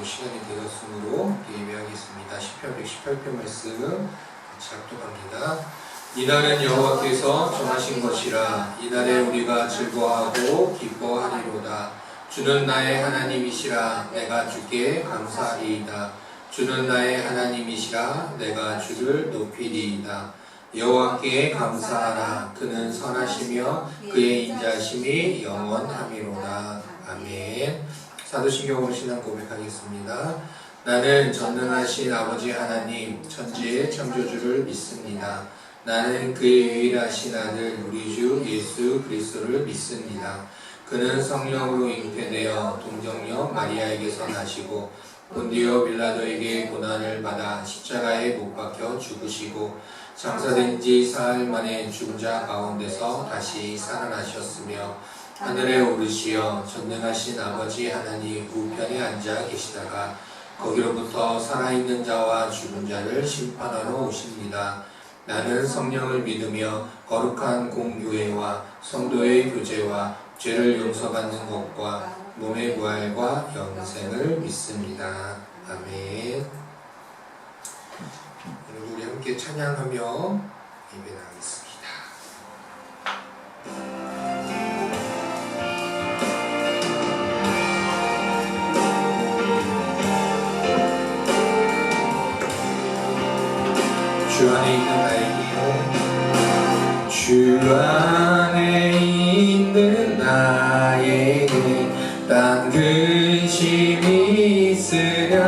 시간이 되었으므로 예배하겠습니다. 시편 118편 말씀 같이 합독합니다. 이날은 여호와께서 정하신 것이라. 이날에 우리가 즐거워하고 기뻐하리로다. 주는 나의 하나님이시라. 내가 주께 감사하리이다. 주는 나의 하나님이시라. 내가 주를 높이리이다. 여호와께 감사하라. 그는 선하시며 그의 인자심이 영원함이로다. 아멘. 사도신경으로 신앙 고백하겠습니다. 나는 전능하신 아버지 하나님 천지의 창조주를 믿습니다. 나는 그의 유일하신 아들 우리 주 예수 그리스도를 믿습니다. 그는 성령으로 잉태되어 동정녀 마리아에게서 나시고 본디오 빌라도에게 고난을 받아 십자가에 못 박혀 죽으시고 장사된 지 사흘 만에 죽은 자 가운데서 다시 살아나셨으며 하늘에 오르시어 전능하신 아버지 하나님 우편에 앉아 계시다가 거기로부터 살아있는 자와 죽은 자를 심판하러 오십니다. 나는 성령을 믿으며 거룩한 공교회와 성도의 교제와 죄를 용서받는 것과 몸의 부활과 영생을 믿습니다. 아멘. 오늘 우리 함께 찬양하며 예배하겠습니다. 주 안에 있는 나에게 주 안에 있는 나에게 딴 근심이 있으랴.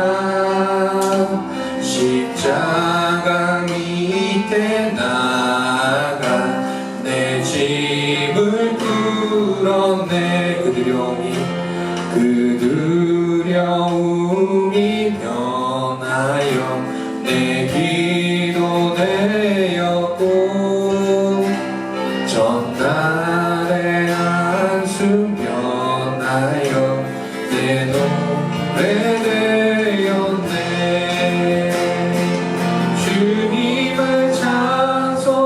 십자가 밑에 나가 내 짐을 풀었네. 그 두려움이 변하여 내 기도 되었고 전날의 한숨 변하여 내 노래 되었네. 주님을 찬송하면서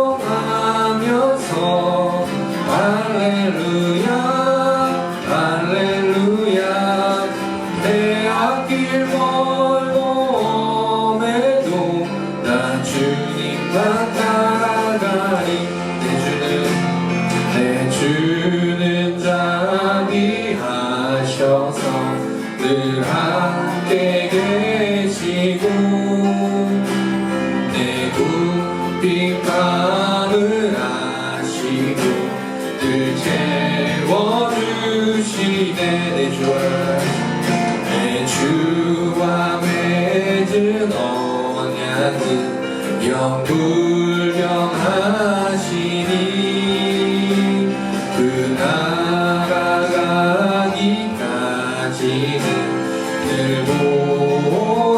할렐루야 할렐루야. 내 앞길 멀고 험해도 나 주님만 따라가리. 내 주는 자비하셔서 늘 함께 계시고 내 굽힌맘을 아시고 늘 채워주시네. 내 주와 맺은 언약은 영불변하시니 그 나라 가기까지는 늘 보호하시네.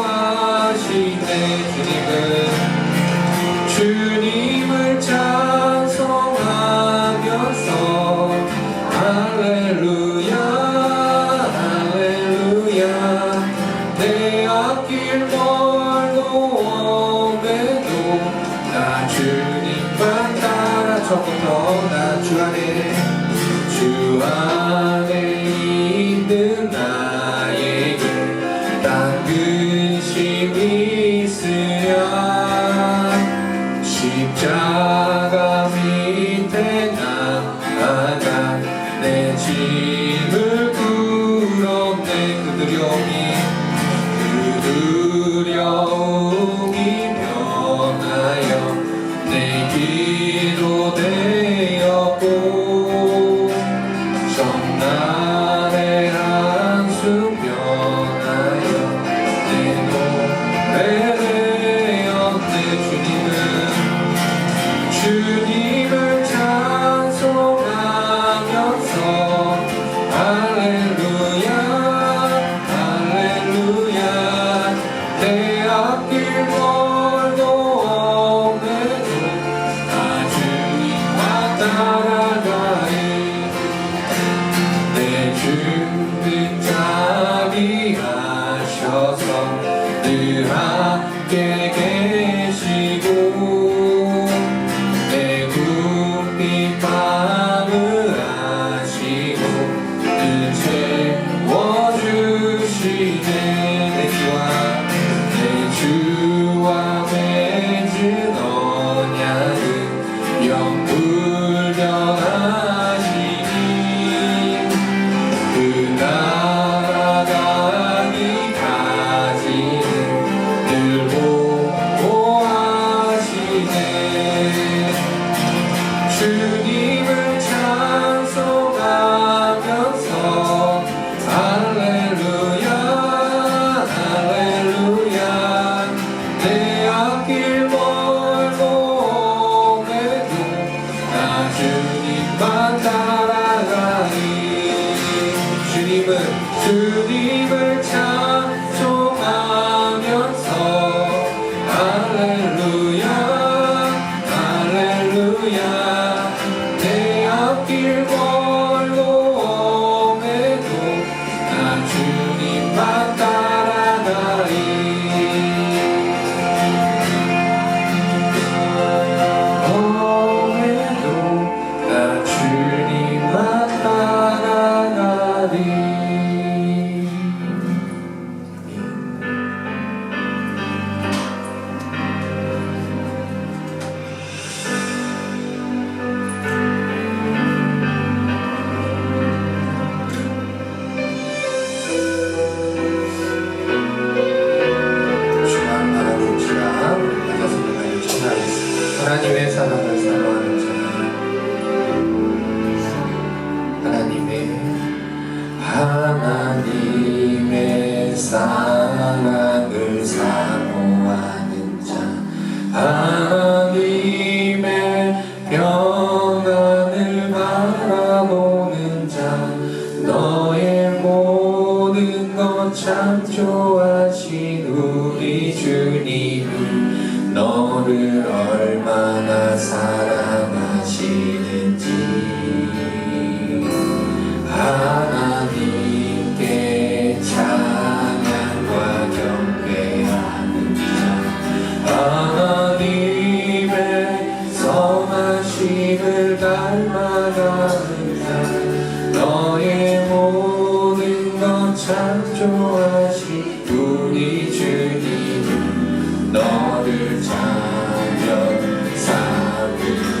주님을 찬송하면서 할렐루야 할렐루야. 내 앞길 멀고 험해도 나 주님만 따라. 처음부터 나 주 안에 있는 나에게 딴 근심이 있으랴. 십자가 밑에 나아가 내 짐을 풀었네. 그 두려움이 변하여 내 기도 되었고 전날의 한숨 변하여 내 노래 되었네. 주님을 찬송하면서 할렐루야 할렐루야. 내 앞길 멀고 험해도 나 주님만 따라가리. 내 주는 자비하셔서 늘 함께 계시고 내 굽힌 맘을 아시고 늘 채워주시네. 주님을 찬송하면서 할렐루야 할렐루야 내 앞길 걸어옴에도 나 주님만 따라가리 오해도 나 주님만 따라가리 주만 바라볼지라 낮아서 내가 요청하겠습니다. 하나님의 사랑을 사모하는 자 하나님의 사랑을 사모하는 자 하나님의 평안을 바라보는 자 너의 모든 것 창조하신 우리 주님이 너를 얼마나 사랑하시는지 하나님께 찬양과 경배하는 자 하나님의 선하심을 닮아가는 자 너의 모든 것 창조하신 우리 주님은 너를 찬양 삼으시니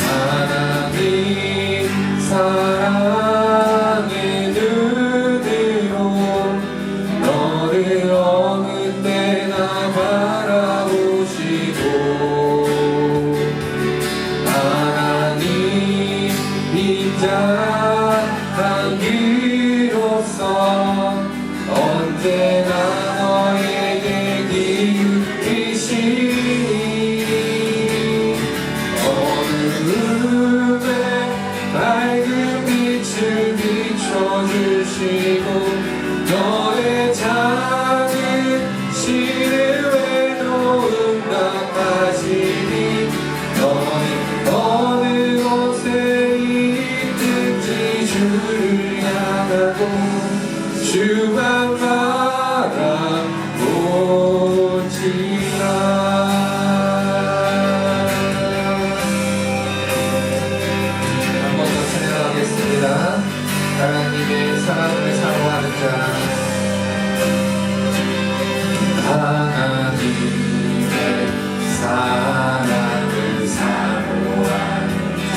하나님 사랑의 눈으로 너를 어느 때나 바라보시고 하나님 빈자한기로서 언제나 너에게 기울이시니 어둠에 밝은 빛을 비춰주시고 너의 작은 시를 외로움 답하시니 너는 어느 곳에 있든지 주를 향하고 주만 바라보지라 하나님의 사랑을 사모하는 자 하나님의 사랑을 사모하는 자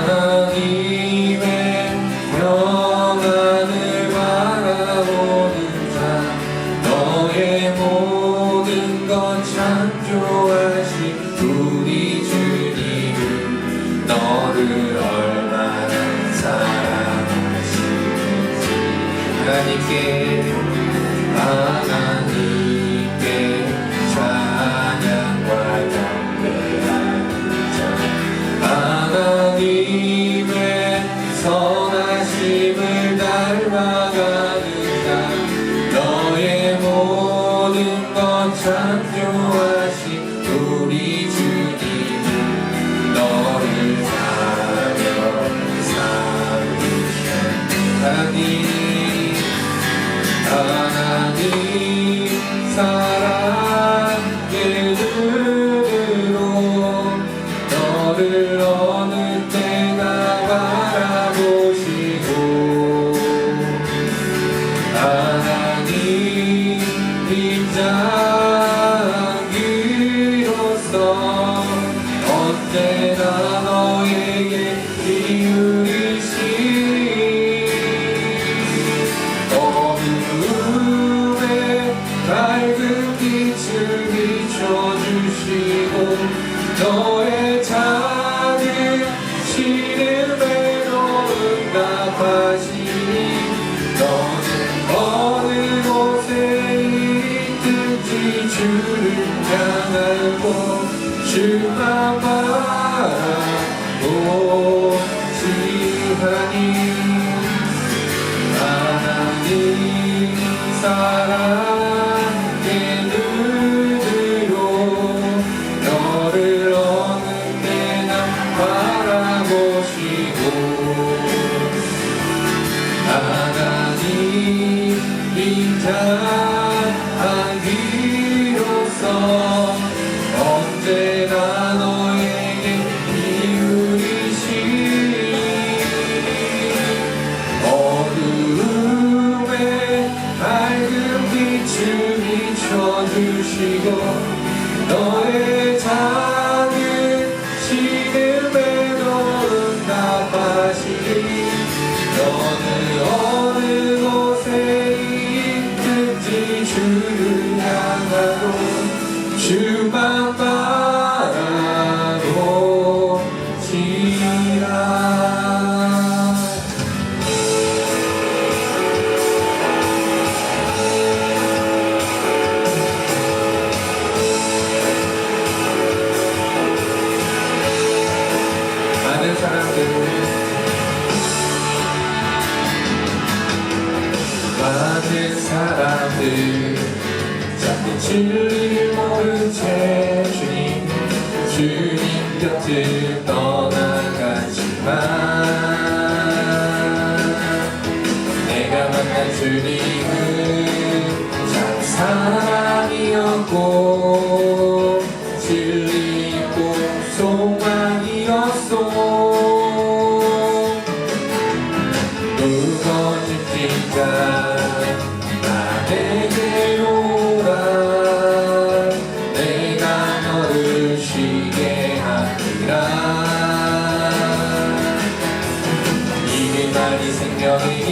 하나님의 평안을 바라보는 자 너의 모든 것 창조하신 우리 주님은 너를 얼마나 사랑하시는지 하나님께 찬양과 경배하는 자 하나님의 선하심을 닮아가는 자 너의 모든 것 창조하신 우리 주님은 너를 하나님 사랑의 눈으로 너를 어느 때나 바라보시고 하나님 빈자기로서 언제나 너에게 기울이시니 밝은 빛을 비춰주시고 너의 작은 시를 외로움 답하시니 너는 어느 곳에 있든지 주를 향하고 주만 바라보시니 하나님 사랑의 눈으로 너를 어느 때나 바라보시고 하나님 인자하기로서 언제나 너에게 기울이시니 어두움에 밝은 빛을 비춰주시고 너의 작은 신음에도 응답하시니 너는 어느 곳에 있든지 주를 향하고 주만 바라보시라. 많은 사람들 잠든 진리를 모른 채 주님 곁을 떠나가지만 내가 만난 주님은 참 사랑이었고 진리있고 소망이었소. 무거워진 빈자 나에게로 오라. 내가 너를 쉬게 하리라. 이게 말이 생명의 길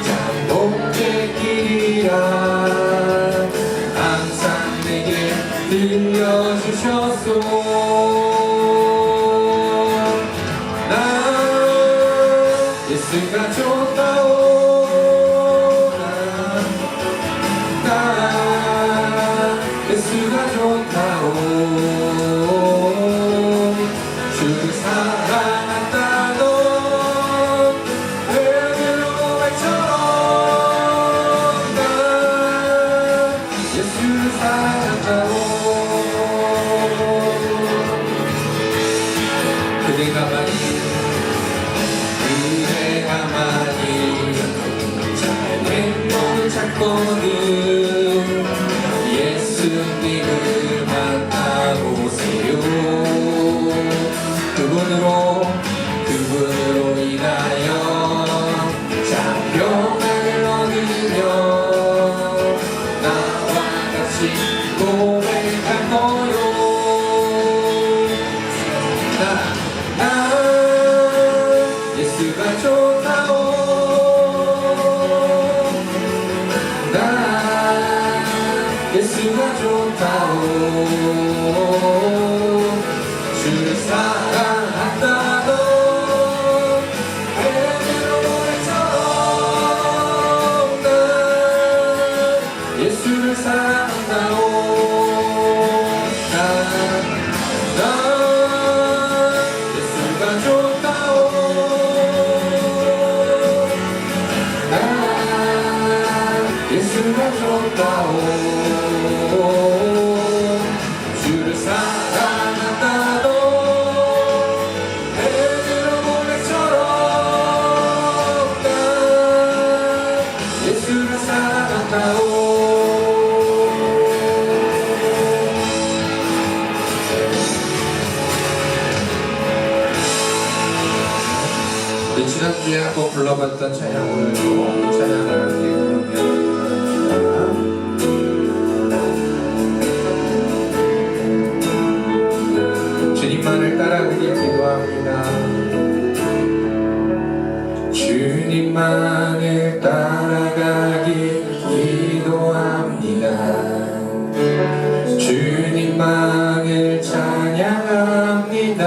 참 복의 길이라. 항상 내게 들려주셨소. 예수가 좋다오. 나 예수가 좋다오. 주를 사랑한다던 베드로 말처럼 나 예수를 사랑한다오. 그대 가만히 잘된 찾거든. 예수님을 만나보세요. 그분으로 인하여 참 평안을 얻으며 나와 같이 고백할 거요. 나 예수가 좋다오. 예수가 좋다오. 주를 사랑한다던 베드로 말처럼 나 예수를 사랑한다오. 나 예수가 좋다오. 나 예수가 좋다오. 주를 사랑한다던 베드로 고백처럼 나 예수를 사랑한다오. 우리 지난주에 한번 불러봤던 찬양으로 찬양을 부르면 주님만을 따라가길 기도합니다. 주님만을 따라가길 기도합니다. 주님만을 찬양합니다.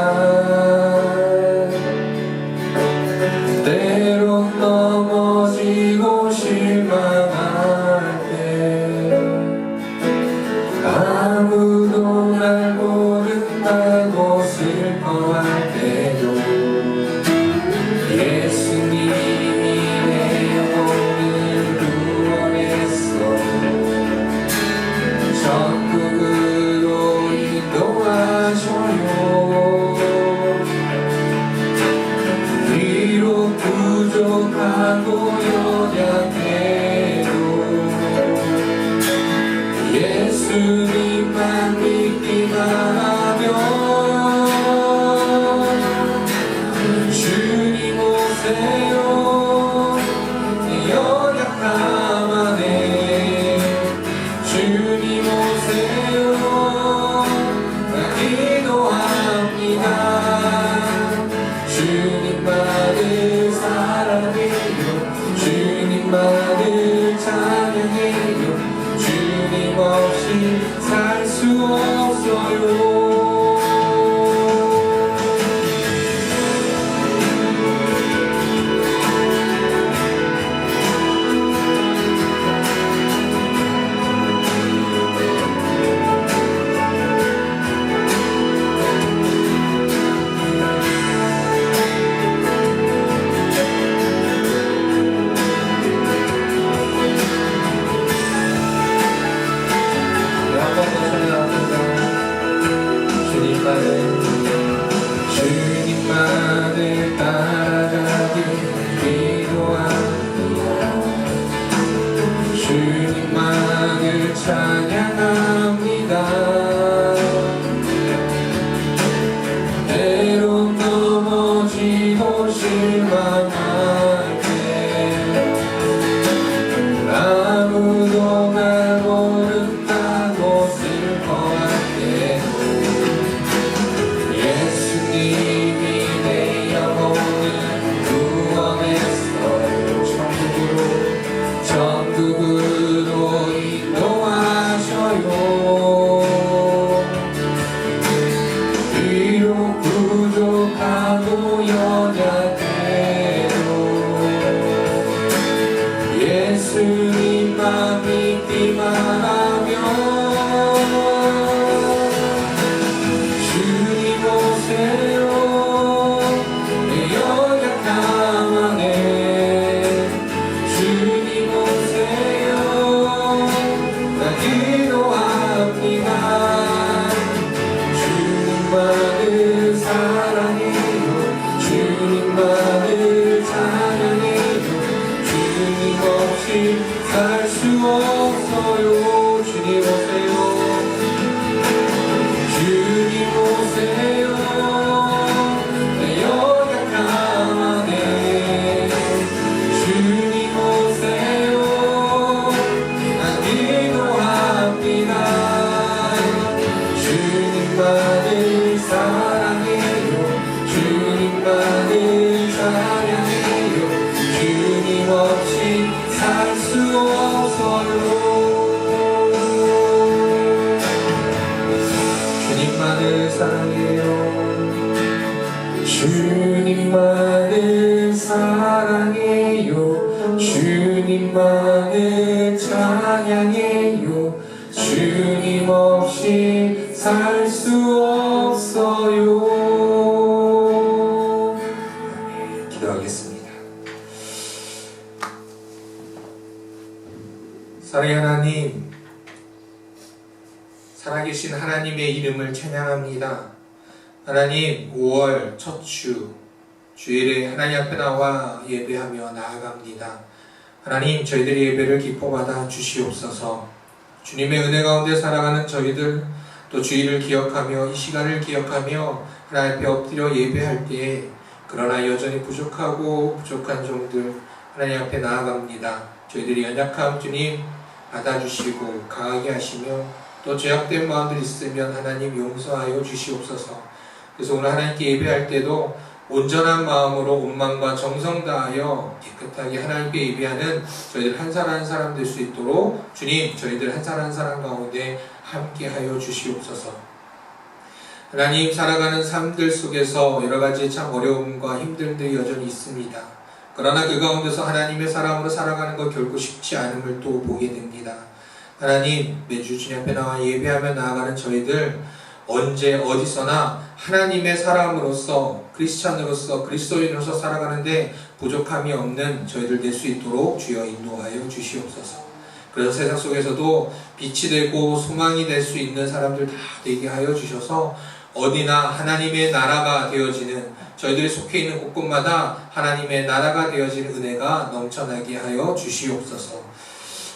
때론 넘어지고 실망할 때 아무도 날 모른다고 슬퍼할 때도 부족하고 연약해도 예수님만 믿기만 하면 주님 오세요. 내 연약함 안에 주님 오세요. 나 기도합니다. 주님만을 사랑해요. 주님만을 찬양해요. 주님 없이 살 수 없어요. 주님만을 따라가기 기도합니다. 주님만을 찬양합니다. 때론 넘어지고 실망할 때 아무도 날 모른다고 슬퍼할 때도 예수님이 내 영혼을 구원했어요. 천국으로 인도하셔요. 비록 부족하고 연약해도 예수님만 믿기만 하면 주님 오세요. 내 연약함 안에 주님 오세요. 나 기도합니다. 주님만을 사랑해요. 주님만을 찬양해요. 주님 없이 살 수 없어요. 주님 오세요. 주님 오세요. 내 연약함 안에 주님 오세요. 난 기도합니다. 주님만을 사랑해요. 주님만을 찬양해요. 주님 없이 살 수 없어요. 주님만을 사랑해요. 주님만을 사랑해요. 주님만을 찬양해요. 주님 없이 살 수 없어요. 기도하겠습니다. 사랑의 하나님, 살아계신 하나님의 이름을 찬양합니다. 하나님, 5월 첫 주 주일에 하나님 앞에 나와 예배하며 나아갑니다. 하나님, 저희들의 예배를 기뻐받아 주시옵소서. 주님의 은혜 가운데 살아가는 저희들, 또 주일을 기억하며 이 시간을 기억하며 하나님 앞에 엎드려 예배할 때에 그러나 여전히 부족한 종들 하나님 앞에 나아갑니다. 저희들이 연약함 주님 받아주시고 강하게 하시며 또 죄악된 마음들 있으면 하나님 용서하여 주시옵소서. 그래서 오늘 하나님께 예배할 때도 온전한 마음으로 온 마음과 정성 다하여 깨끗하게 하나님께 예배하는 저희들 한 사람 한 사람 될 수 있도록 주님, 저희들 한 사람 한 사람 가운데 함께하여 주시옵소서. 하나님, 살아가는 삶들 속에서 여러 가지 참 어려움과 힘듦들이 여전히 있습니다. 그러나 그 가운데서 하나님의 사람으로 살아가는 것 결코 쉽지 않음을 또 보게 됩니다. 하나님, 매주 주님 앞에 나와 예배하며 나아가는 저희들 언제 어디서나 하나님의 사람으로서 크리스찬으로서 그리스도인으로서 살아가는데 부족함이 없는 저희들 될 수 있도록 주여 인도하여 주시옵소서. 그래서 세상 속에서도 빛이 되고 소망이 될 수 있는 사람들 다 되게 하여 주셔서 어디나 하나님의 나라가 되어지는, 저희들이 속해 있는 곳곳마다 하나님의 나라가 되어지는 은혜가 넘쳐나게 하여 주시옵소서.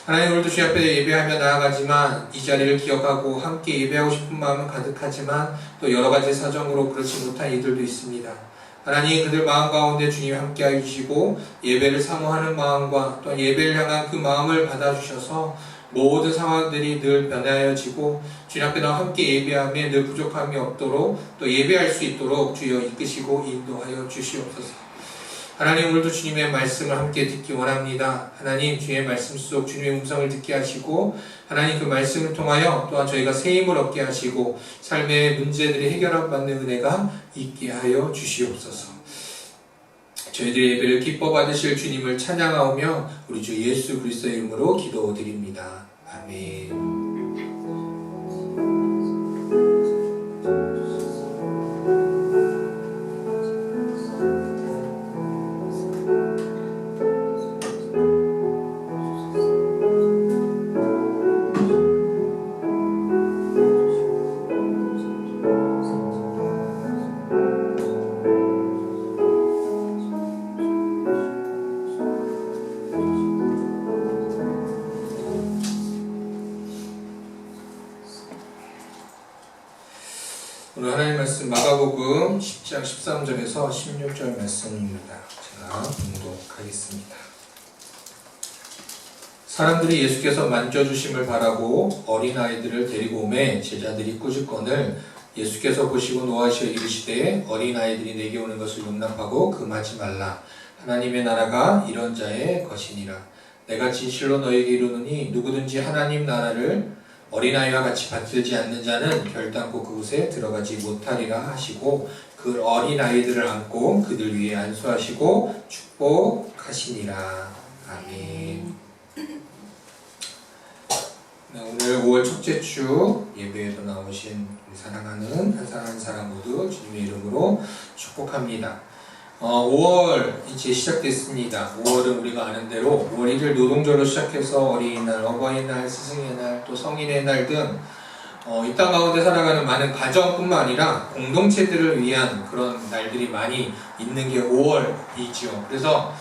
하나님, 오늘도 주님 앞에 예배하며 나아가지만 이 자리를 기억하고 함께 예배하고 싶은 마음은 가득하지만 또 여러 가지 사정으로 그렇지 못한 이들도 있습니다. 하나님, 그들 마음 가운데 주님 함께하여 주시고 예배를 사모하는 마음과 또 예배를 향한 그 마음을 받아주셔서 모든 상황들이 늘 변화하여지고 주님 앞에 나와 함께 예배하며 늘 부족함이 없도록 또 예배할 수 있도록 주여 이끄시고 인도하여 주시옵소서. 하나님, 오늘도 주님의 말씀을 함께 듣기 원합니다. 하나님, 주의 말씀 속 주님의 음성을 듣게 하시고 하나님, 그 말씀을 통하여 또한 저희가 새 힘을 얻게 하시고 삶의 문제들이 해결받는 은혜가 있게 하여 주시옵소서. 저희들의 예배를 기뻐 받으실 주님을 찬양하오며 우리 주 예수 그리스도의 이름으로 기도드립니다. 아멘. 오늘 하나님 말씀 마가복음 10장 13절에서 16절 말씀입니다. 제가 봉독하겠습니다. 사람들이 예수께서 만져주심을 바라고 어린아이들을 데리고 오매 제자들이 꾸짖거늘 예수께서 보시고 노하시어 이르시되 어린아이들이 내게 오는 것을 용납하고 금하지 말라. 하나님의 나라가 이런 자의 것이니라. 내가 진실로 너에게 이르노니 누구든지 하나님 나라를 어린아이와 같이 받들지 않는 자는 결단코 그곳에 들어가지 못하리라 하시고 그 어린아이들을 안고 그들 위에 안수하시고 축복하시니라. 아멘. 네, 오늘 5월 첫째 주 예배에도 나오신 우리 사랑하는 한 사람 한 사람 모두 주님의 이름으로 축복합니다. 5월 이제 시작됐습니다. 5월은 우리가 아는 대로 5월 1일 노동절로 시작해서 어린이날, 어버이날, 스승의 날, 또 성인의 날 등 이 땅 가운데 살아가는 많은 가정뿐만 아니라 공동체들을 위한 그런 날들이 많이 있는 게 5월이죠. 그래서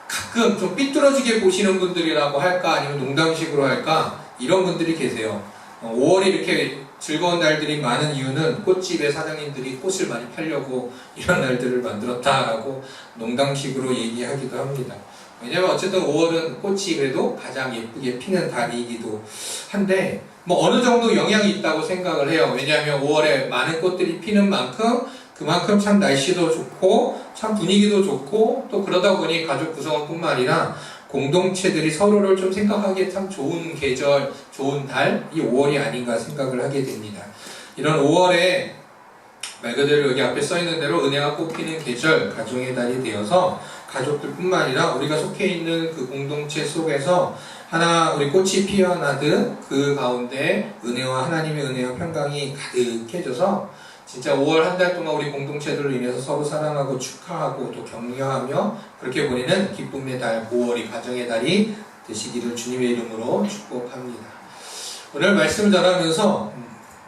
가끔 좀 삐뚤어지게 보시는 분들이라고 할까 아니면 농담식으로 할까 이런 분들이 계세요. 5월에 이렇게 즐거운 날들이 많은 이유는 꽃집의 사장님들이 꽃을 많이 팔려고 이런 날들을 만들었다라고 농담식으로 얘기하기도 합니다. 왜냐면 어쨌든 5월은 꽃이 그래도 가장 예쁘게 피는 달이기도 한데 뭐 어느 정도 영향이 있다고 생각을 해요. 왜냐하면 5월에 많은 꽃들이 피는 만큼 그만큼 참 날씨도 좋고 참 분위기도 좋고 또 그러다 보니 가족 구성원뿐만 아니라 공동체들이 서로를 좀 생각하기에 참 좋은 계절, 좋은 달이 5월이 아닌가 생각을 하게 됩니다. 이런 5월에 말 그대로 여기 앞에 써 있는 대로 은혜가 꽃피는 계절, 가정의 달이 되어서 가족들뿐만 아니라 우리가 속해 있는 그 공동체 속에서 하나 우리 꽃이 피어나듯 그 가운데 은혜와 하나님의 은혜와 평강이 가득해져서 진짜 5월 한 달 동안 우리 공동체들을 인해서 서로 사랑하고 축하하고 또 격려하며 그렇게 보내는 기쁨의 달 5월이 가정의 달이 되시기를 주님의 이름으로 축복합니다. 오늘 말씀을 전하면서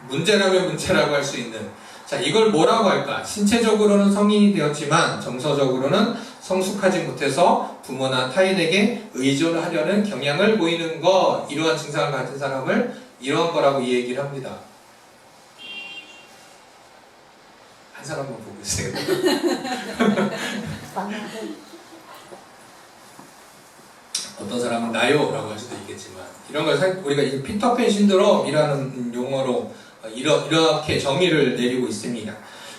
문제라면 문제라고 할 수 있는 자 이걸 뭐라고 할까? 신체적으로는 성인이 되었지만 정서적으로는 성숙하지 못해서 부모나 타인에게 의존하려는 경향을 보이는 것 이러한 증상을 가진 사람을 이러한 거라고 이 얘기를 합니다. 한 사람만 보고 있어요. 어떤 사람은 나요 라고 할 수도 있겠지만 이런 걸 우리가 이 피터팬 신드롬이라는 용어로 이렇게 정의를 내리고 있습니다.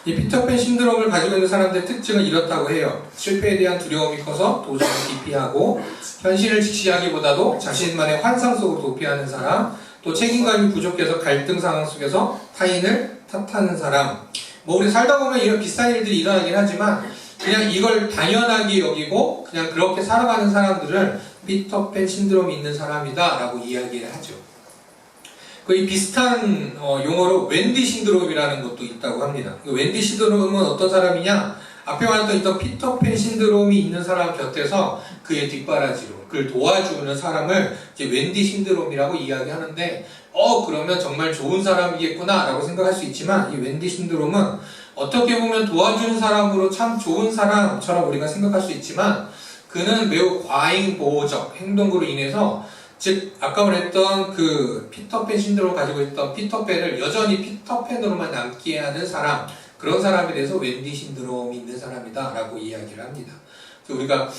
이 피터팬 신드롬을 가지고 있는 사람들의 특징은 이렇다고 해요. 실패에 대한 두려움이 커서 도전을 기피하고 현실을 직시하기보다도 자신만의 환상 속으로 도피하는 사람, 또 책임감이 부족해서 갈등 상황 속에서 타인을 탓하는 사람. 뭐 우리 살다 보면 이런 비슷한 일들이 일어나긴 하지만 그냥 이걸 당연하게 여기고 그냥 그렇게 살아가는 사람들을 피터팬 신드롬이 있는 사람이다 라고 이야기를 하죠. 이 비슷한 용어로 웬디 신드롬이라는 것도 있다고 합니다. 웬디 신드롬은 어떤 사람이냐? 앞에 말했던 피터팬 신드롬이 있는 사람 곁에서 그의 뒷바라지로 그를 도와주는 사람을 이제 웬디 신드롬이라고 이야기하는데 그러면 정말 좋은 사람이겠구나 라고 생각할 수 있지만 이 웬디 신드롬은 어떻게 보면 도와주는 사람으로 참 좋은 사람처럼 우리가 생각할 수 있지만 그는 매우 과잉보호적 행동으로 인해서 즉 아까 말했던 그 피터팬 신드롬을 가지고 있던 피터팬을 여전히 피터팬으로만 남게 하는 사람, 그런 사람에 대해서 웬디 신드롬이 있는 사람이다 라고 이야기를 합니다. 우리가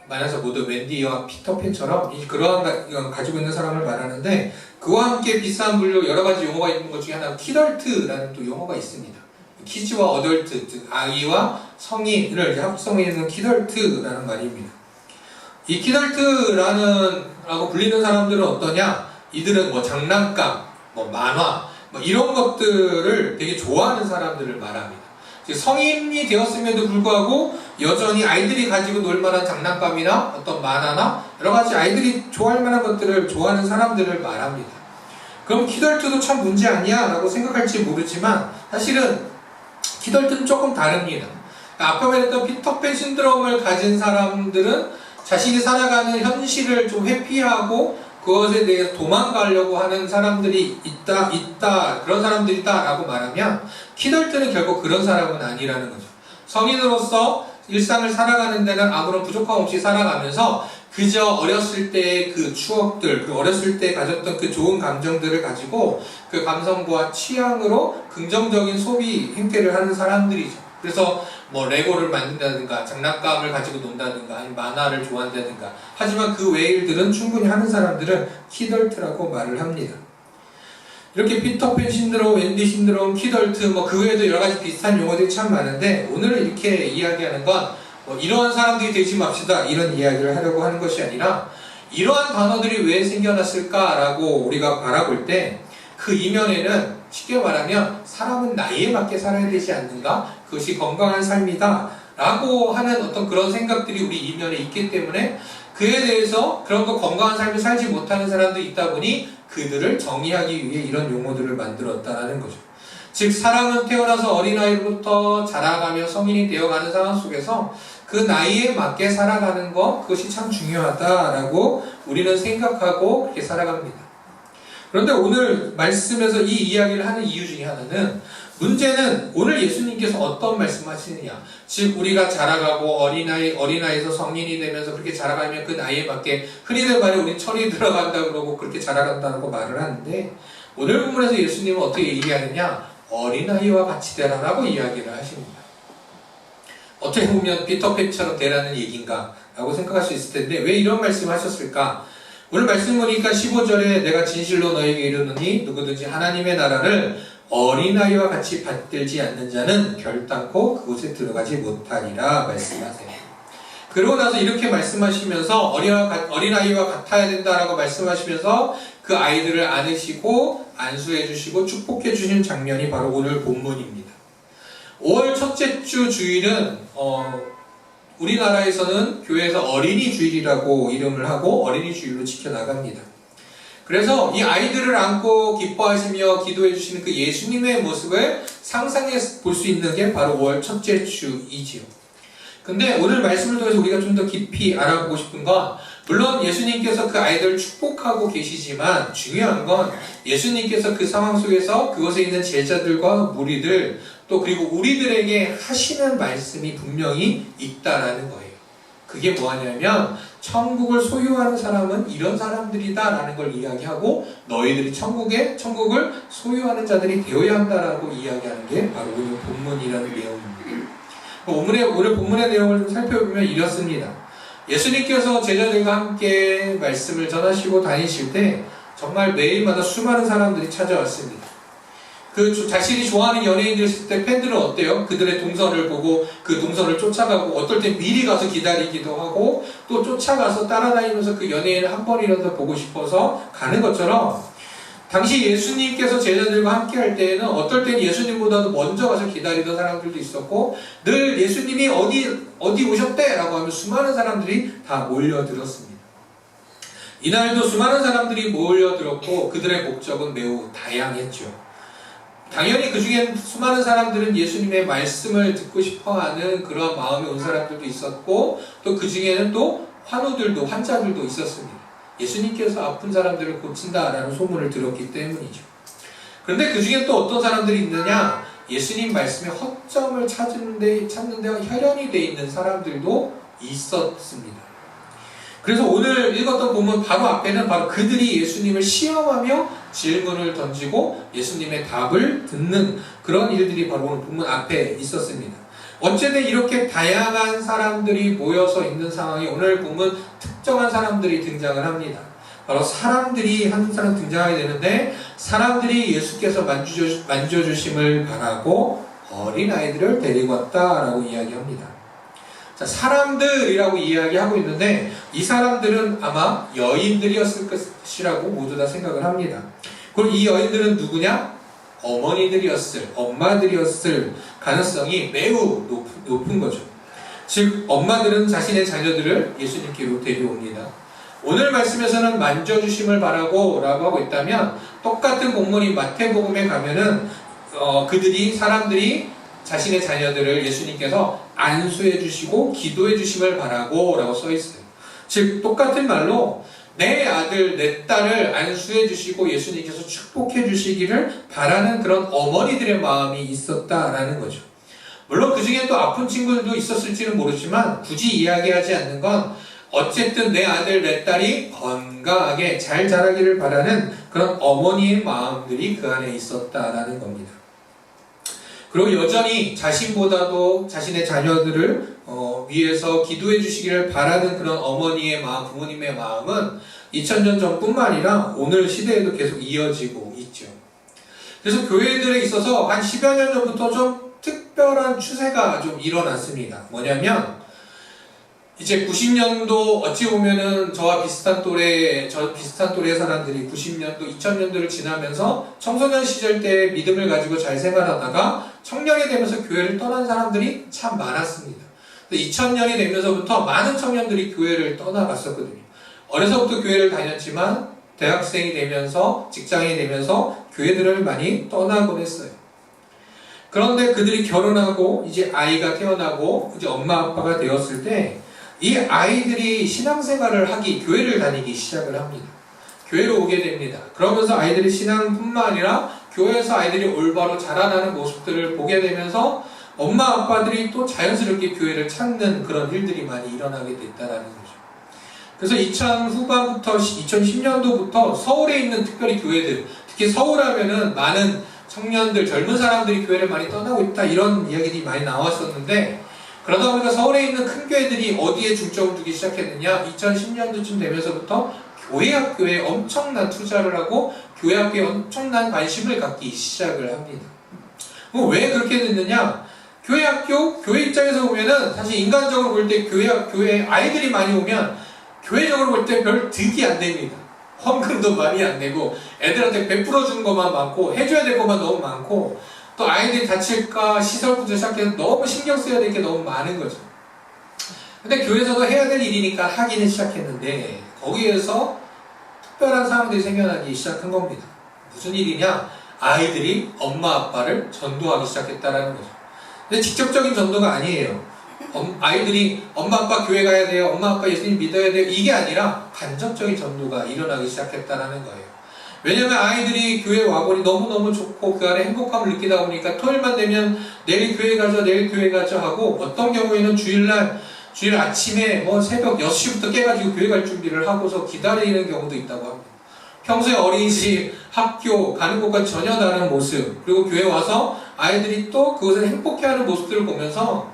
만나서 모두 웬디와 피터팬처럼 그러한 가지고 있는 사람을 말하는데 그와 함께 비슷한 분류 여러 가지 용어가 있는 것 중에 하나 키덜트라는 또 용어가 있습니다. 키즈와 어덜트, 즉 아이와 성인을 합성해 있는 키덜트라는 말입니다. 이 키덜트라고 불리는 사람들은 어떠냐? 이들은 장난감, 만화, 이런 것들을 되게 좋아하는 사람들을 말합니다. 성인이 되었음에도 불구하고 여전히 아이들이 가지고 놀 만한 장난감이나 어떤 만화나 여러 가지 아이들이 좋아할 만한 것들을 좋아하는 사람들을 말합니다. 그럼 키덜트도 참 문제 아니야? 라고 생각할지 모르지만 사실은 키덜트는 조금 다릅니다. 아까 말했던 피터팬 신드롬을 가진 사람들은 자신이 살아가는 현실을 좀 회피하고 그것에 대해서 도망가려고 하는 사람들이 있다, 그런 사람들이 있다 라고 말하면 키덜트는 결국 그런 사람은 아니라는 거죠. 성인으로서 일상을 살아가는 데는 아무런 부족함 없이 살아가면서 그저 어렸을 때의 그 추억들, 그 어렸을 때 가졌던 그 좋은 감정들을 가지고 그 감성과 취향으로 긍정적인 소비 행태를 하는 사람들이죠. 그래서 레고를 만든다든가 장난감을 가지고 논다든가 아니면 만화를 좋아한다든가 하지만 그 외의 일들은 충분히 하는 사람들은 키덜트라고 말을 합니다. 이렇게 피터팬 신드롬, 웬디 신드롬, 키덜트 그 외에도 여러 가지 비슷한 용어들이 참 많은데 오늘 이렇게 이야기하는 건 이러한 사람들이 되지 맙시다 이런 이야기를 하려고 하는 것이 아니라 이러한 단어들이 왜 생겨났을까라고 우리가 바라볼 때 그 이면에는 쉽게 말하면 사람은 나이에 맞게 살아야 되지 않는가? 그것이 건강한 삶이다 라고 하는 어떤 그런 생각들이 우리 이면에 있기 때문에 그에 대해서 그런 거 건강한 삶을 살지 못하는 사람들이 있다 보니 그들을 정의하기 위해 이런 용어들을 만들었다는 거죠. 즉 사람은 태어나서 어린아이로부터 자라가며 성인이 되어가는 상황 속에서 그 나이에 맞게 살아가는 것 그것이 참 중요하다라고 우리는 생각하고 그렇게 살아갑니다. 그런데 오늘 말씀에서 이 이야기를 하는 이유 중에 하나는 문제는 오늘 예수님께서 어떤 말씀하시느냐, 즉 우리가 자라가고 어린아이에서 성인이 되면서 그렇게 자라가면 그 나이에 맞게 흔히들 말해 우리 철이 들어간다 그러고 그렇게 자라간다고 말을 하는데 오늘 본문에서 예수님은 어떻게 얘기하느냐, 어린아이와 같이 되라라고 이야기를 하십니다. 어떻게 보면 피터팬처럼 되라는 얘기인가 라고 생각할 수 있을 텐데 왜 이런 말씀을 하셨을까? 오늘 말씀 보니까 15절에 내가 진실로 너에게 이르노니 누구든지 하나님의 나라를 어린아이와 같이 받들지 않는 자는 결단코 그곳에 들어가지 못하리라 말씀하세요. 그러고 나서 이렇게 말씀하시면서 어린아이와 같아야 된다라고 말씀하시면서 그 아이들을 안으시고 안수해 주시고 축복해 주신 장면이 바로 오늘 본문입니다. 5월 첫째 주 주일은 우리나라에서는 교회에서 어린이 주일이라고 이름을 하고 어린이 주일로 지켜나갑니다. 그래서 이 아이들을 안고 기뻐하시며 기도해 주시는 그 예수님의 모습을 상상해 볼 수 있는 게 바로 5월 첫째 주이지요. 근데 오늘 말씀을 통해서 우리가 좀 더 깊이 알아보고 싶은 건 물론 예수님께서 그 아이들을 축복하고 계시지만 중요한 건 예수님께서 그 상황 속에서 그곳에 있는 제자들과 무리들 또 그리고 우리들에게 하시는 말씀이 분명히 있다라는 거예요. 그게 뭐하냐면 천국을 소유하는 사람은 이런 사람들이다 라는 걸 이야기하고 너희들이 천국을 소유하는 자들이 되어야 한다라고 이야기하는 게 바로 오늘 본문이라는 내용입니다. 오늘 본문의 내용을 좀 살펴보면 이렇습니다. 예수님께서 제자들과 함께 말씀을 전하시고 다니실 때 정말 매일마다 수많은 사람들이 찾아왔습니다. 자신이 좋아하는 연예인들 있을 때 팬들은 어때요? 그들의 동선을 보고 그 동선을 쫓아가고 어떨 땐 미리 가서 기다리기도 하고 또 쫓아가서 따라다니면서 그 연예인을 한 번이라도 보고 싶어서 가는 것처럼 당시 예수님께서 제자들과 함께 할 때에는 어떨 땐 예수님보다도 먼저 가서 기다리던 사람들도 있었고 늘 예수님이 어디 오셨대? 라고 하면 수많은 사람들이 다 몰려들었습니다. 이날도 수많은 사람들이 몰려들었고 그들의 목적은 매우 다양했죠. 당연히 그 중에 수많은 사람들은 예수님의 말씀을 듣고 싶어하는 그런 마음이 온 사람들도 있었고 또 그 중에는 또 환자들도 있었습니다. 예수님께서 아픈 사람들을 고친다라는 소문을 들었기 때문이죠. 그런데 그 중에 또 어떤 사람들이 있느냐? 예수님 말씀에 허점을 찾는 데 혈연이 돼 있는 사람들도 있었습니다. 그래서 오늘 읽었던 본문 바로 앞에는 바로 그들이 예수님을 시험하며 질문을 던지고 예수님의 답을 듣는 그런 일들이 바로 오늘 본문 앞에 있었습니다. 어쨌든 이렇게 다양한 사람들이 모여서 있는 상황에 오늘 본문 특정한 사람들이 등장을 합니다. 바로 사람들이 한 사람 등장하게 되는데 사람들이 예수께서 만져주심을 바라고 어린아이들을 데리고 왔다라고 이야기합니다. 자, 사람들이라고 이야기하고 있는데 이 사람들은 아마 여인들이었을 것이라고 모두 다 생각을 합니다. 그럼 이 여인들은 누구냐? 엄마들이었을 가능성이 매우 높은 거죠. 즉 엄마들은 자신의 자녀들을 예수님께로 데려옵니다. 오늘 말씀에서는 만져주심을 바라고 라고 하고 있다면 똑같은 본문이 마태복음에 가면은 사람들이 자신의 자녀들을 예수님께서 안수해 주시고 기도해 주심을 바라고 라고 써 있어요. 즉 똑같은 말로 내 아들 내 딸을 안수해 주시고 예수님께서 축복해 주시기를 바라는 그런 어머니들의 마음이 있었다라는 거죠. 물론 그 중에 또 아픈 친구들도 있었을지는 모르지만 굳이 이야기하지 않는 건 어쨌든 내 아들 내 딸이 건강하게 잘 자라기를 바라는 그런 어머니의 마음들이 그 안에 있었다라는 겁니다. 그리고 여전히 자신보다도 자신의 자녀들을 위해서 기도해 주시기를 바라는 그런 어머니의 마음, 부모님의 마음은 2000년 전뿐만 아니라 오늘 시대에도 계속 이어지고 있죠. 그래서 교회들에 있어서 한 10여 년 전부터 좀 특별한 추세가 좀 일어났습니다. 뭐냐면 이제 90년도 어찌 보면은 저와 비슷한 또래의 사람들이 90년도, 2000년도를 지나면서 청소년 시절 때 믿음을 가지고 잘 생활하다가 청년이 되면서 교회를 떠난 사람들이 참 많았습니다. 2000년이 되면서부터 많은 청년들이 교회를 떠나갔었거든요. 어려서부터 교회를 다녔지만 대학생이 되면서 직장인이 되면서 교회들을 많이 떠나곤 했어요. 그런데 그들이 결혼하고 이제 아이가 태어나고 이제 엄마 아빠가 되었을 때 이 아이들이 신앙생활을 하기, 교회를 다니기 시작을 합니다. 교회로 오게 됩니다. 그러면서 아이들이 신앙뿐만 아니라 교회에서 아이들이 올바로 자라나는 모습들을 보게 되면서 엄마 아빠들이 또 자연스럽게 교회를 찾는 그런 일들이 많이 일어나게 됐다는 거죠. 그래서 2000 후반부터 2010년도부터 서울에 있는 특별히 교회들, 특히 서울 하면은 많은 청년들, 젊은 사람들이 교회를 많이 떠나고 있다 이런 이야기들이 많이 나왔었는데 그러다 보니까 서울에 있는 큰 교회들이 어디에 중점을 두기 시작했느냐? 2010년도쯤 되면서부터 교회학교에 엄청난 투자를 하고 교회학교에 엄청난 관심을 갖기 시작을 합니다. 왜 그렇게 됐느냐? 교회 입장에서 보면은 사실 인간적으로 볼 때 교회 아이들이 많이 오면 교회적으로 볼 때 별 득이 안 됩니다. 헌금도 많이 안 내고 애들한테 베풀어 주는 것만 많고 해줘야 될 것만 너무 많고 또 아이들이 다칠까 시설부터 시작해서 너무 신경 써야 될 게 너무 많은 거죠. 근데 교회에서도 해야 될 일이니까 하기는 시작했는데 거기에서 특별한 상황들이 생겨나기 시작한 겁니다. 무슨 일이냐? 아이들이 엄마 아빠를 전도하기 시작했다라는 거죠. 근데 직접적인 전도가 아니에요. 아이들이 엄마 아빠 교회 가야 돼요, 엄마 아빠 예수님 믿어야 돼요, 이게 아니라 간접적인 전도가 일어나기 시작했다라는 거예요. 왜냐면 아이들이 교회 와보니 너무너무 좋고 그 안에 행복감을 느끼다 보니까 토요일만 되면 내일 교회 가자 하고 어떤 경우에는 주일 아침에 새벽 6시부터 깨가지고 교회 갈 준비를 하고서 기다리는 경우도 있다고 합니다. 평소에 어린이집, 학교 가는 것과 전혀 다른 모습, 그리고 교회 와서 아이들이 또 그것을 행복해하는 모습들을 보면서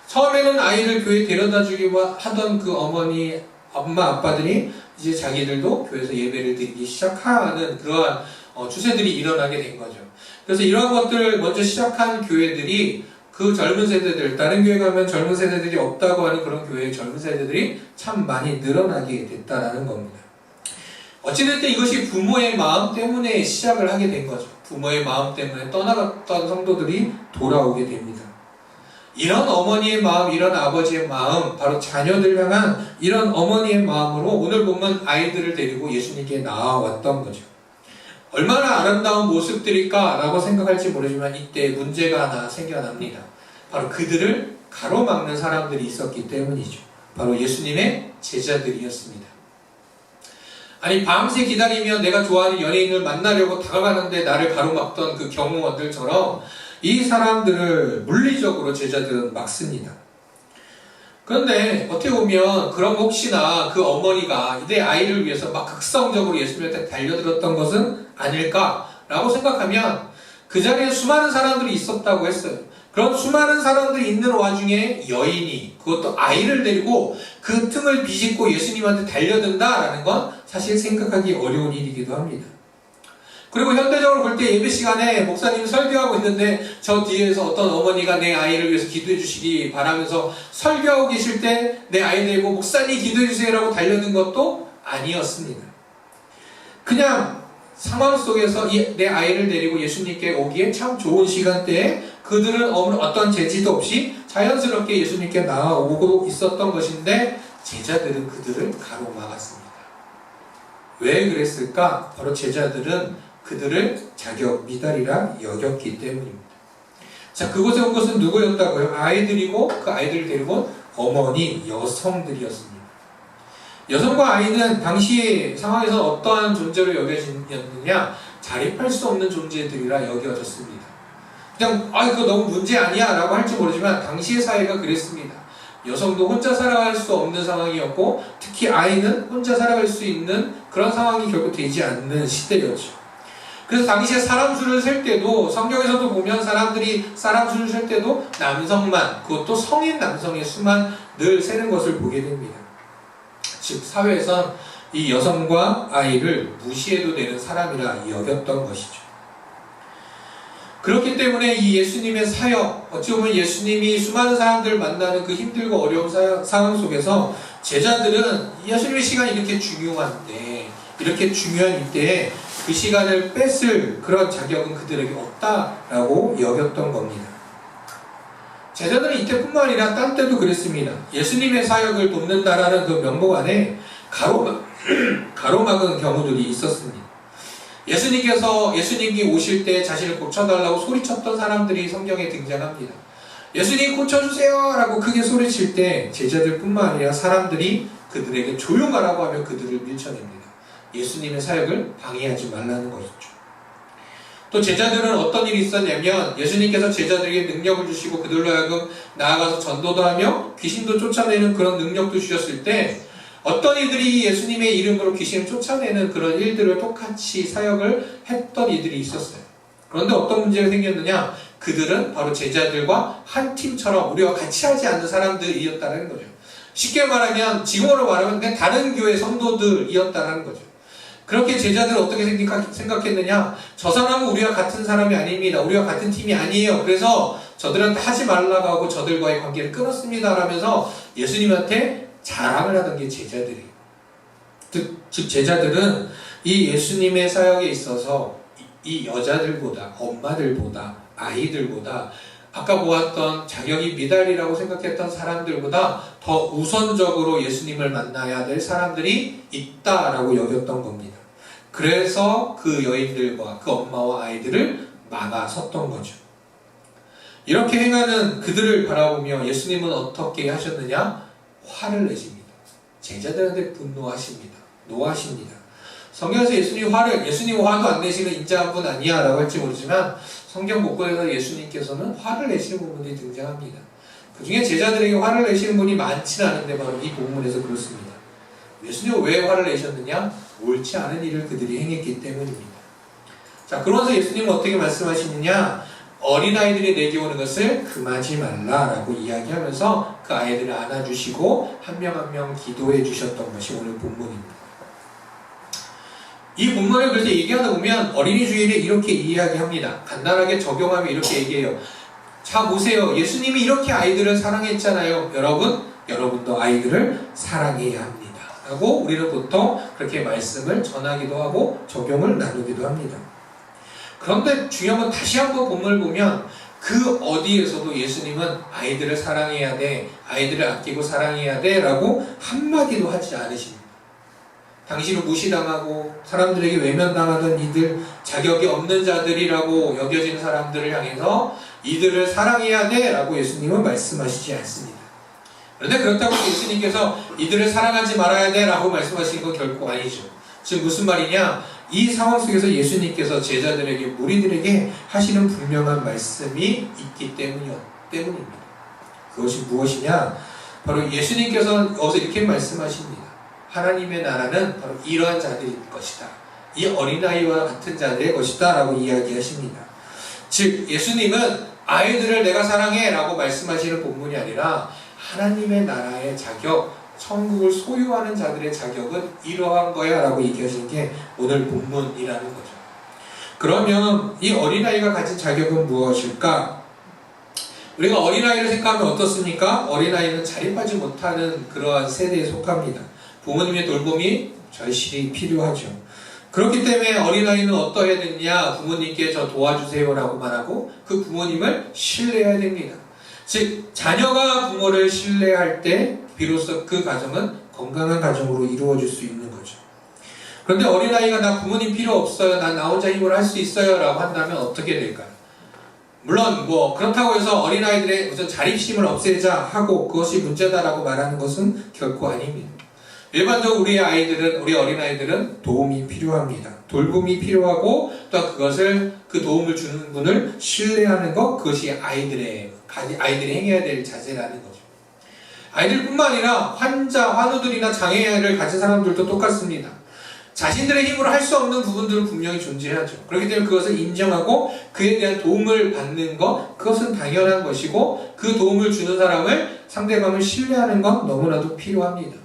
처음에는 아이를 교회에 데려다 주기만 하던 그 엄마 아빠들이 이제 자기들도 교회에서 예배를 드리기 시작하는 그러한 추세들이 일어나게 된 거죠. 그래서 이러한 것들을 먼저 시작한 교회들이 그 젊은 세대들, 다른 교회 가면 젊은 세대들이 없다고 하는 그런 교회의 젊은 세대들이 참 많이 늘어나게 됐다라는 겁니다. 어찌됐든 이것이 부모의 마음 때문에 시작을 하게 된 거죠. 부모의 마음 때문에 떠나갔던 성도들이 돌아오게 됩니다. 이런 어머니의 마음, 이런 아버지의 마음, 바로 자녀들 향한 이런 어머니의 마음으로 오늘 보면 아이들을 데리고 예수님께 나아왔던 거죠. 얼마나 아름다운 모습들일까라고 생각할지 모르지만 이때 문제가 하나 생겨납니다. 바로 그들을 가로막는 사람들이 있었기 때문이죠. 바로 예수님의 제자들이었습니다. 아니 밤새 기다리면 내가 좋아하는 연예인을 만나려고 다가가는데 나를 가로막던 그 경호원들처럼 이 사람들을 물리적으로 제자들은 막습니다. 그런데 어떻게 보면 그럼 혹시나 그 어머니가 내 아이를 위해서 막 극성적으로 예수님한테 달려들었던 것은 아닐까라고 생각하면 그 자리에 수많은 사람들이 있었다고 했어요. 그런 수많은 사람들이 있는 와중에 여인이 그것도 아이를 데리고 그 틈을 비집고 예수님한테 달려든다라는 건 사실 생각하기 어려운 일이기도 합니다. 그리고 현대적으로 볼 때 예배 시간에 목사님이 설교하고 있는데 저 뒤에서 어떤 어머니가 내 아이를 위해서 기도해 주시기 바라면서 설교하고 계실 때 내 아이 데리고 목사님 기도해 주세요라고 달려든 것도 아니었습니다. 그냥 상황 속에서 내 아이를 데리고 예수님께 오기에 참 좋은 시간대에 그들은 어떤 제지도 없이 자연스럽게 예수님께 나아오고 있었던 것인데 제자들은 그들을 가로막았습니다. 왜 그랬을까? 바로 제자들은 그들을 자격 미달이라 여겼기 때문입니다. 자, 그곳에 온 것은 누구였다고요? 아이들이고 그 아이들을 데리고 온 어머니, 여성들이었습니다. 여성과 아이는 당시 상황에서 어떠한 존재로 여겨졌느냐? 자립할 수 없는 존재들이라 여겨졌습니다. 그냥 그거 너무 문제 아니야 라고 할지 모르지만 당시의 사회가 그랬습니다. 여성도 혼자 살아갈 수 없는 상황이었고 특히 아이는 혼자 살아갈 수 있는 그런 상황이 결국 되지 않는 시대였죠. 그래서 당시에 사람 수를 셀 때도 성경에서도 보면 사람들이 사람 수를 셀 때도 남성만, 그것도 성인 남성의 수만 늘 세는 것을 보게 됩니다. 즉 사회에선 이 여성과 아이를 무시해도 되는 사람이라 여겼던 것이죠. 그렇기 때문에 이 예수님의 사역, 어찌 보면 예수님이 수많은 사람들을 만나는 그 힘들고 어려운 상황 속에서 제자들은 예수님의 시간이 이렇게 중요한데, 이렇게 중요한 이때에 그 시간을 뺏을 그런 자격은 그들에게 없다라고 여겼던 겁니다. 제자들은 이때뿐만 아니라 딴 때도 그랬습니다. 예수님의 사역을 돕는다라는 그 명목 안에 가로막은 경우들이 있었습니다. 예수님이 오실 때 자신을 고쳐달라고 소리쳤던 사람들이 성경에 등장합니다. 예수님 고쳐주세요! 라고 크게 소리칠 때 제자들 뿐만 아니라 사람들이 그들에게 조용하라고 하며 그들을 밀쳐냅니다. 예수님의 사역을 방해하지 말라는 것이죠. 또 제자들은 어떤 일이 있었냐면 예수님께서 제자들에게 능력을 주시고 그들로 하여금 나아가서 전도도 하며 귀신도 쫓아내는 그런 능력도 주셨을 때 어떤 이들이 예수님의 이름으로 귀신을 쫓아내는 그런 일들을 똑같이 사역을 했던 이들이 있었어요. 그런데 어떤 문제가 생겼느냐? 그들은 바로 제자들과 한 팀처럼 우리와 같이 하지 않는 사람들이었다는 거죠. 쉽게 말하면 지금으로 말하면 그냥 다른 교회 성도들이었다는 거죠. 그렇게 제자들은 어떻게 생각했느냐? 저 사람은 우리와 같은 사람이 아닙니다. 우리와 같은 팀이 아니에요. 그래서 저들한테 하지 말라고 하고 저들과의 관계를 끊었습니다. 라면서 예수님한테 자랑을 하던 게 제자들이에요. 즉 제자들은 이 예수님의 사역에 있어서 이 여자들보다, 엄마들보다, 아이들보다 아까 보았던 자격이 미달이라고 생각했던 사람들보다 더 우선적으로 예수님을 만나야 될 사람들이 있다라고 여겼던 겁니다. 그래서 그 여인들과 그 엄마와 아이들을 막아섰던 거죠. 이렇게 행하는 그들을 바라보며 예수님은 어떻게 하셨느냐? 화를 내십니다. 제자들한테 분노하십니다. 노하십니다. 성경에서 예수님 화도 안 내시는 인자한 분 아니야 라고 할지 모르지만 성경 곳곳에서 예수님께서는 화를 내시는 부분들이 등장합니다. 그 중에 제자들에게 화를 내시는 분이 많지는 않은데 바로 이 본문에서 그렇습니다. 예수님은 왜 화를 내셨느냐? 옳지 않은 일을 그들이 행했기 때문입니다. 자, 그러면서 예수님은 어떻게 말씀하시느냐? 어린아이들이 내게 오는 것을 금하지 말라라고 이야기하면서 그 아이들을 안아주시고 한 명 한 명 기도해 주셨던 것이 오늘 본문입니다. 이 본문을 그래서 얘기하다 보면 어린이 주일에 이렇게 이야기합니다. 간단하게 적용하면 이렇게 얘기해요. 자, 보세요. 예수님이 이렇게 아이들을 사랑했잖아요. 여러분도 아이들을 사랑해야 합니다. 라고 우리는 보통 그렇게 말씀을 전하기도 하고 적용을 나누기도 합니다. 그런데 중요한 건 다시 한번 본문을 보면 그 어디에서도 예수님은 아이들을 사랑해야 돼, 아이들을 아끼고 사랑해야 돼 라고 한마디도 하지 않으십니다. 당신은 무시당하고 사람들에게 외면당하던 이들, 자격이 없는 자들이라고 여겨지는 사람들을 향해서 이들을 사랑해야 돼 라고 예수님은 말씀하시지 않습니다. 그런데 그렇다고 예수님께서 이들을 사랑하지 말아야 돼 라고 말씀하시는 건 결코 아니죠. 즉 무슨 말이냐? 이 상황 속에서 예수님께서 제자들에게, 무리들에게 하시는 분명한 말씀이 있기 때문입니다. 그것이 무엇이냐? 바로 예수님께서는 여기서 이렇게 말씀하십니다. 하나님의 나라는 바로 이러한 자들일 것이다. 이 어린아이와 같은 자들의 것이다 라고 이야기하십니다. 즉 예수님은 아이들을 내가 사랑해 라고 말씀하시는 본문이 아니라 하나님의 나라의 자격, 천국을 소유하는 자들의 자격은 이러한 거야 라고 얘기하시는 게 오늘 본문이라는 거죠. 그러면 이 어린아이가 가진 자격은 무엇일까? 우리가 어린아이를 생각하면 어떻습니까? 어린아이는 자립하지 못하는 그러한 세대에 속합니다. 부모님의 돌봄이 절실히 필요하죠. 그렇기 때문에 어린아이는 어떠해야 되느냐? 부모님께 저 도와주세요 라고 말하고 그 부모님을 신뢰해야 됩니다. 즉 자녀가 부모를 신뢰할 때 비로소 그 가정은 건강한 가정으로 이루어질 수 있는 거죠. 그런데 어린아이가 나 부모님 필요 없어요, 난 나 혼자 힘으로 할 수 있어요 라고 한다면 어떻게 될까요? 물론 그렇다고 해서 어린아이들의 우선 자립심을 없애자 하고 그것이 문제다라고 말하는 것은 결코 아닙니다. 일반적으로 우리 어린아이들은 도움이 필요합니다. 돌봄이 필요하고 또 그 도움을 주는 분을 신뢰하는 것, 그것이 아이들이 행해야 될 자세라는 거죠. 아이들뿐만 아니라 환우들이나 장애를 가진 사람들도 똑같습니다. 자신들의 힘으로 할 수 없는 부분들은 분명히 존재하죠. 그렇기 때문에 그것을 인정하고 그에 대한 도움을 받는 것, 그것은 당연한 것이고 그 도움을 주는 상대방을 신뢰하는 건 너무나도 필요합니다.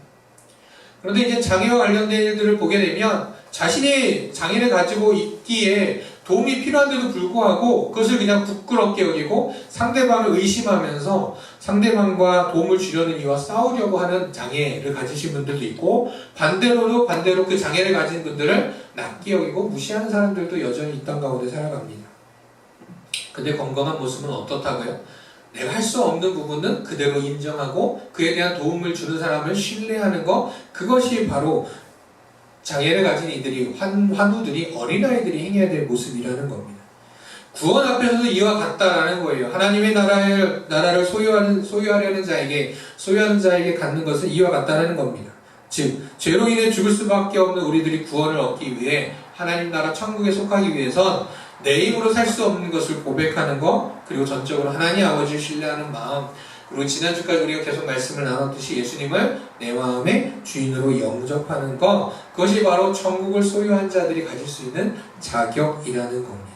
그런데 이제 장애와 관련된 일들을 보게 되면 자신이 장애를 가지고 있기에 도움이 필요한데도 불구하고 그것을 그냥 부끄럽게 여기고 상대방을 의심하면서 상대방과 도움을 주려는 이와 싸우려고 하는 장애를 가지신 분들도 있고 반대로 그 장애를 가진 분들을 낮게 여기고 무시하는 사람들도 여전히 이 땅 가운데 살아갑니다. 근데 건강한 모습은 어떻다고요? 내가 할 수 없는 부분은 그대로 인정하고 그에 대한 도움을 주는 사람을 신뢰하는 것, 그것이 바로 장애를 가진 이들이, 환우들이, 어린아이들이 행해야 될 모습이라는 겁니다. 구원 앞에서도 이와 같다라는 거예요. 하나님의 나라를 소유하는 자에게 갖는 것은 이와 같다라는 겁니다. 즉, 죄로 인해 죽을 수밖에 없는 우리들이 구원을 얻기 위해 하나님 나라 천국에 속하기 위해선 내 힘으로 살 수 없는 것을 고백하는 것, 그리고 전적으로 하나님 아버지를 신뢰하는 마음, 그리고 지난주까지 우리가 계속 말씀을 나눴듯이 예수님을 내 마음의 주인으로 영접하는 것, 그것이 바로 천국을 소유한 자들이 가질 수 있는 자격이라는 겁니다.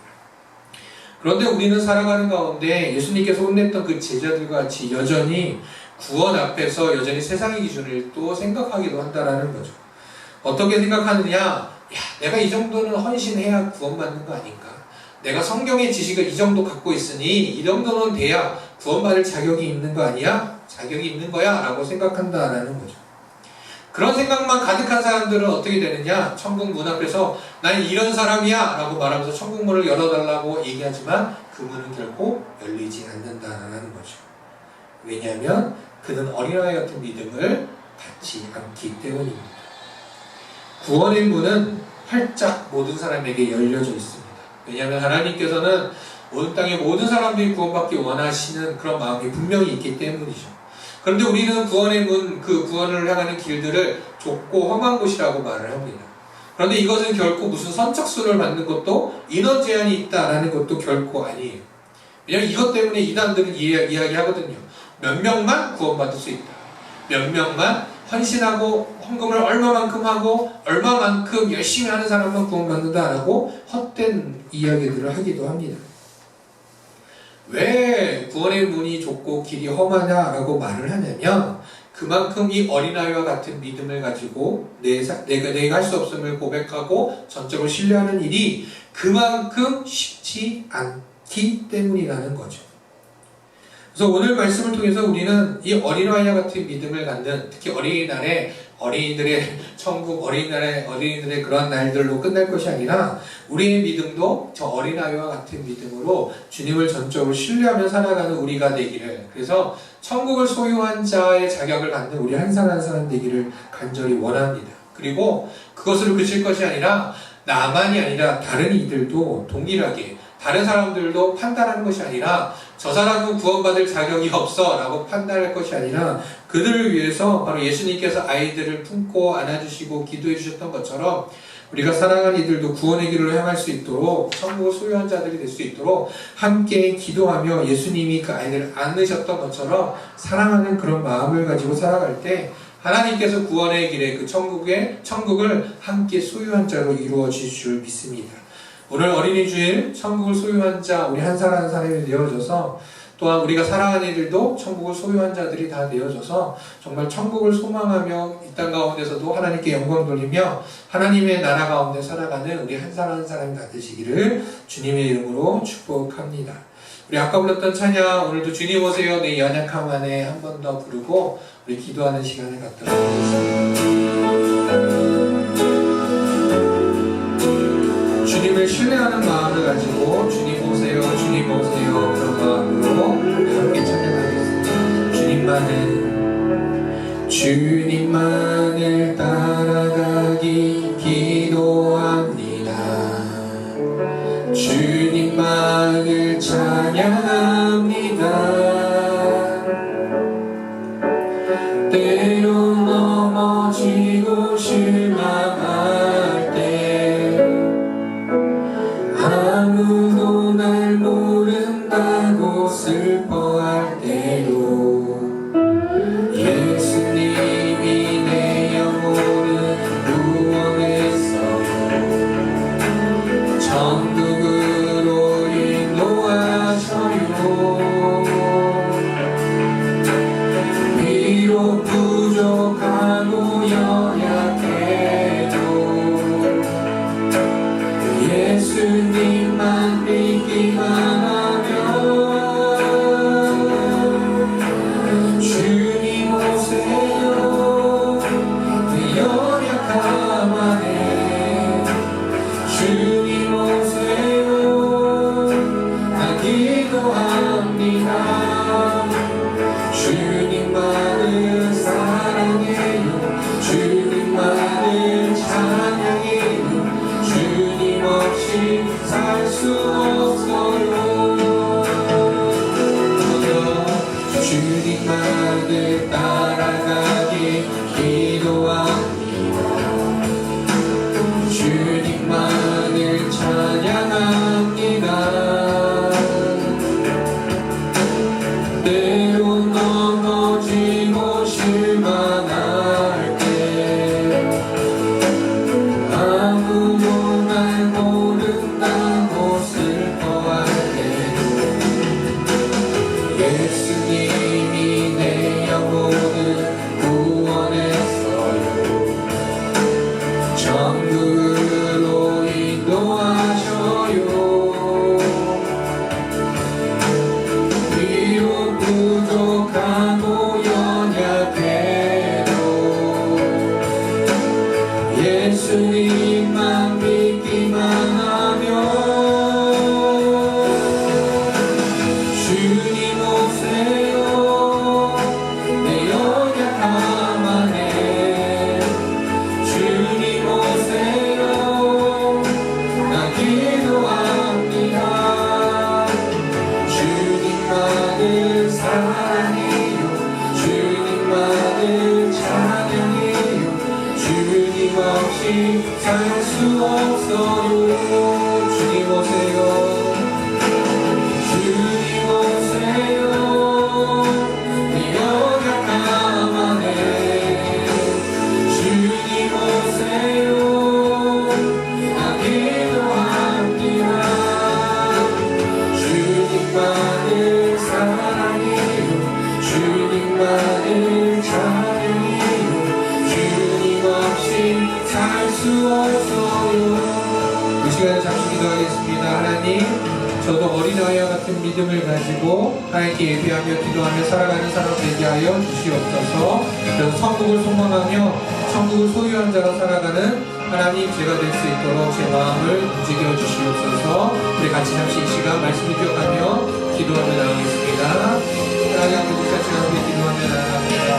그런데 우리는 살아가는 가운데 예수님께서 혼냈던 그 제자들과 같이 여전히 구원 앞에서 여전히 세상의 기준을 또 생각하기도 한다라는 거죠. 어떻게 생각하느냐? 내가 이 정도는 헌신해야 구원받는 거 아닌가? 내가 성경의 지식을 이 정도 갖고 있으니 이 정도는 돼야 구원받을 자격이 있는 거 아니야? 자격이 있는 거야? 라고 생각한다라는 거죠. 그런 생각만 가득한 사람들은 어떻게 되느냐? 천국 문 앞에서 난 이런 사람이야! 라고 말하면서 천국 문을 열어달라고 얘기하지만 그 문은 결코 열리지 않는다라는 거죠. 왜냐하면 그는 어린아이 같은 믿음을 갖지 않기 때문입니다. 구원의 문은 활짝 모든 사람에게 열려져 있습니다. 왜냐하면 하나님께서는 온 땅의 모든 사람들이 구원받기 원하시는 그런 마음이 분명히 있기 때문이죠. 그런데 우리는 구원의 문, 그 구원을 향하는 길들을 좁고 험한 곳이라고 말을 합니다. 그런데 이것은 결코 무슨 선착순을 받는 것도 인원 제한이 있다라는 것도 결코 아니에요. 왜냐하면 이것 때문에 이단들은 이야기하거든요. 몇 명만 구원받을 수 있다. 몇 명만 헌신하고 헌금을 얼마만큼 하고 얼마만큼 열심히 하는 사람만 구원받는다라고 헛된 이야기들을 하기도 합니다. 왜 구원의 문이 좁고 길이 험하냐라고 말을 하냐면 그만큼 이 어린아이와 같은 믿음을 가지고 내가 할 수 없음을 고백하고 전적으로 신뢰하는 일이 그만큼 쉽지 않기 때문이라는 거죠. 그래서 오늘 말씀을 통해서 우리는 이 어린아이와 같은 믿음을 갖는, 특히 어린이날에 어린이들의 천국, 어린이들의 그러한 날들로 끝날 것이 아니라 우리의 믿음도 저 어린아이와 같은 믿음으로 주님을 전적으로 신뢰하며 살아가는 우리가 되기를, 그래서 천국을 소유한 자의 자격을 갖는 우리 한 사람 한 사람 되기를 간절히 원합니다. 그리고 그것으로 그칠 것이 아니라 나만이 아니라 다른 이들도 동일하게, 다른 사람들도 판단하는 것이 아니라 저 사람은 구원받을 자격이 없어 라고 판단할 것이 아니라 그들을 위해서 바로 예수님께서 아이들을 품고 안아주시고 기도해 주셨던 것처럼 우리가 사랑하는 이들도 구원의 길로 향할 수 있도록 천국을 소유한 자들이 될 수 있도록 함께 기도하며 예수님이 그 아이들을 안으셨던 것처럼 사랑하는 그런 마음을 가지고 살아갈 때 하나님께서 구원의 길에 그 천국을 함께 소유한 자로 이루어 주실 줄 믿습니다. 오늘 어린이 주일 천국을 소유한 자 우리 한 사람 한 사람이 되어져서 또한 우리가 사랑하는 이들도 천국을 소유한 자들이 다 되어져서 정말 천국을 소망하며 이 땅 가운데서도 하나님께 영광 돌리며 하나님의 나라 가운데 살아가는 우리 한 사람 한 사람이 다 되시기를 주님의 이름으로 축복합니다. 우리 아까 불렀던 찬양 오늘도 주님 오세요 내 연약함 안에 한 번 더 부르고 우리 기도하는 시간을 갖도록 하겠습니다. 주님을 신뢰하는 마음을 가지고 주님 오세요 그런 마음으로 우리 함께 찬양하겠습니다. 주님만을 따라가기 기도합니다. 주님만을 찬양합니다. 때로 넘어지고 실망할 때 아무도 날 모른다고 슬퍼할 때도 예수님이 내 영혼을 구원했어요. 천국으로 인도하셔요. 비록 부족하고 연약해도 예수님만 믿기만 하면 주님 오세요 내 연약함 안에 주님 오세요 나 기도합니다. 주님만을 사랑해요. 주님만을 찬양해요. 주님 없이 살 수 없어요. 주님만을 따라가기 기도합니다. 주님만을 찬양합니다. 때로 넘어지고 실망할 때 아무도 날 모른다고 슬퍼할 때도 예수님이 내 영혼을 구원했어요. 천국으로 인도하셔요. 비록 부족하고 연약해도 예수님만 믿기만 하면 주님 오세요 내 연약함 안에 주님 오세요 나 기도합니다. 주님만을 사랑해요. 주님만을 찬양해요. 주님 없이 살 수 없어요. 주님 오세요. 주님 오세요. 내 연약함 안에 주님 오세요. 나 기도합니다. 주님만을 사랑해요. 주님만을 찬양해요. 주님 없이 살 수 없어요. 이 시간에 잠시 기도하겠습니다. 하나님 저도 어린아이와 같은 믿음을 가지고 하나님께 예배하며 기도하며 살아가는 사람 되게 하여 주시옵소서. 그래서 천국을 소망하며 천국을 소유한 자로 살아가는 하나님 제가 될 수 있도록 제 마음을 움직여 주시옵소서. 우리 같이 잠시 이 시간 말씀을 기억하며 기도하며 나가겠습니다. 하나님 아버지 같이 함께 기도하며 나갑니다.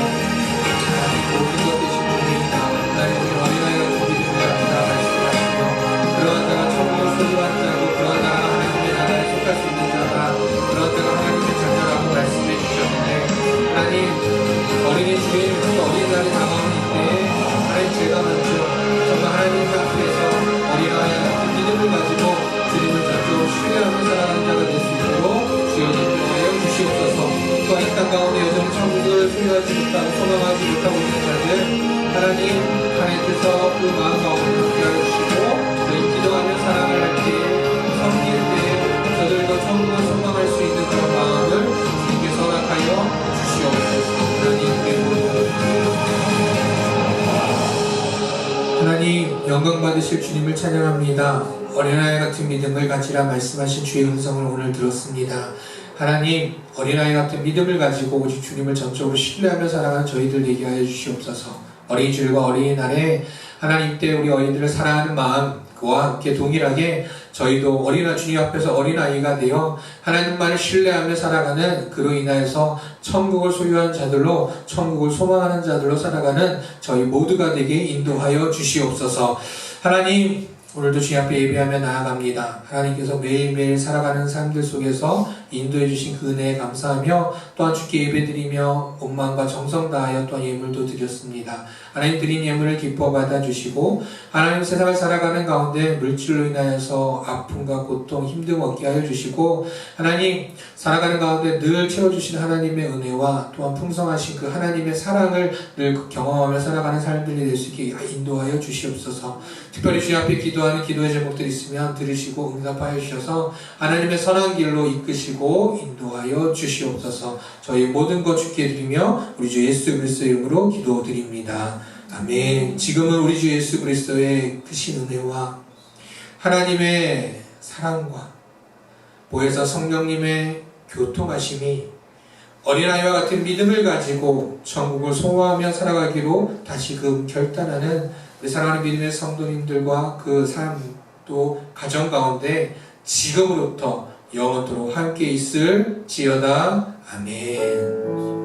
하나님 모든 것 되신 분이다. 하나님 우리 어린아이가 믿음이랍니다. 말씀하시며 그러한 자가 천국을 소유한 자고 그러한 자가 하나님의 나라에 속할 수 있는 자가 그러한 자가 하나님의 자녀라고 말씀해 주셨는데 하나님 어린이 주일 또 어린이날이 다가오는 때 하나님 제가 먼저 정말 하나님 앞에서 소망하지 못하고 있는 자들 하나님 하나님께서 그 마음 가운데 함께 하시고 저희 기도하며 살아갈 때 섬길 때 저들도 천국을 소망할 수 있는 그런 마음을 주님께서 허락하여 주시옵소서. 하나님 영광 받으실 주님을 찬양합니다. 어린아이 같은 믿음을 가지라 말씀하신 주의 음성을 오늘 들었습니다. 하나님 어린아이 같은 믿음을 가지고 오직 주님을 전적으로 신뢰하며 살아가는 저희들 되게 하여 주시옵소서. 어린이주일과 어린이날에 하나님 때 우리 어린이들을 사랑하는 마음 그와 함께 동일하게 저희도 주님 앞에서 어린아이가 되어 하나님만을 신뢰하며 살아가는 그로 인하여서 천국을 소유한 자들로 천국을 소망하는 자들로 살아가는 저희 모두가 되게 인도하여 주시옵소서. 하나님 오늘도 주님 앞에 예배하며 나아갑니다. 하나님께서 매일매일 살아가는 삶들 속에서 인도해 주신 그 은혜에 감사하며 또한 주께 예배드리며 온 마음과 정성 다하여 또한 예물도 드렸습니다. 하나님 드린 예물을 기뻐 받아주시고 하나님 세상을 살아가는 가운데 물질로 인하여서 아픔과 고통, 힘듦 얻게 하여 주시고 하나님 살아가는 가운데 늘 채워주신 하나님의 은혜와 또한 풍성하신 그 하나님의 사랑을 늘 경험하며 살아가는 삶들이 될 수 있게 인도하여 주시옵소서. 특별히 주님 앞에 기도하는 기도의 제목들이 있으면 들으시고 응답하여 주셔서 하나님의 선한 길로 이끄시고 인도하여 주시옵소서. 저희 모든 것 주께 드리며 우리 주 예수 그리스도의 이름으로 기도드립니다. 아멘. 지금은 우리 주 예수 그리스도의 크신 은혜와 하나님의 사랑과 보혜사 성령님의 교통하심이 어린아이와 같은 믿음을 가지고 천국을 소망하며 살아가기로 다시금 결단하는 우리 사랑하는 믿음의 성도님들과 그 삶도 가정 가운데 지금으로부터 영원토록 함께 있을지어다. 아멘.